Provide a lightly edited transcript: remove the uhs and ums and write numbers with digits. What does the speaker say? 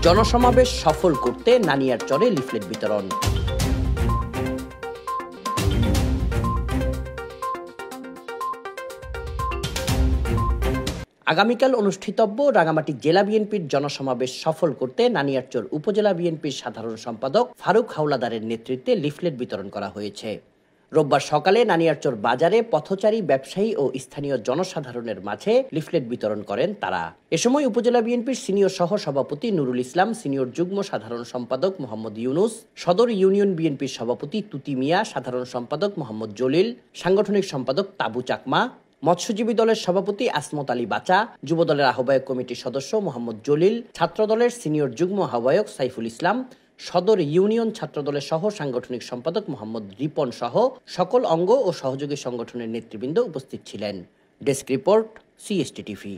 জনসমাবেশ সফল করতে নানিয়ারচরে লিফলেট বিতরণ। আগামীকাল অনুষ্ঠিতব্য রাঙামাটি জেলা বিএনপির জনসমাবেশ সফল করতে নানিয়ারচর উপজেলা বিএনপির সাধারণ সম্পাদক ফারুক হাওলাদারের নেতৃত্বে লিফলেট বিতরণ করা হয়েছে। রোববার সকালে নানিয়ারচর বাজারে পথচারী, ব্যবসায়ী ও স্থানীয় জনসাধারণের মাঝে লিফলেট বিতরণ করেন তারা। এ সময় উপজেলা বিএনপির সিনিয়র সহ সভাপতি নুরুল ইসলাম, সিনিয়র যুগ্ম সাধারণ সম্পাদক মোহাম্মদ ইউনুস, সদর ইউনিয়ন বিএনপির সভাপতি তুতি মিয়া, সাধারণ সম্পাদক মোহাম্মদ জলিল, সাংগঠনিক সম্পাদক তাবু চাকমা, মৎস্যজীবী দলের সভাপতি আসমত আলী বাচা, যুব দলের আহ্বায়ক কমিটির সদস্য মোহাম্মদ জলিল, ছাত্র দলের সিনিয়র যুগ্ম আহ্বায়ক সাইফুল ইসলাম, সদর ইউনিয়ন ছাত্রদলের সহ সাংগঠনিক সম্পাদক মোহাম্মদ রিপন সহ সকল অঙ্গ ও সহযোগী সংগঠনের নেতৃবৃন্দ উপস্থিত ছিলেন। Desk report, CST TV.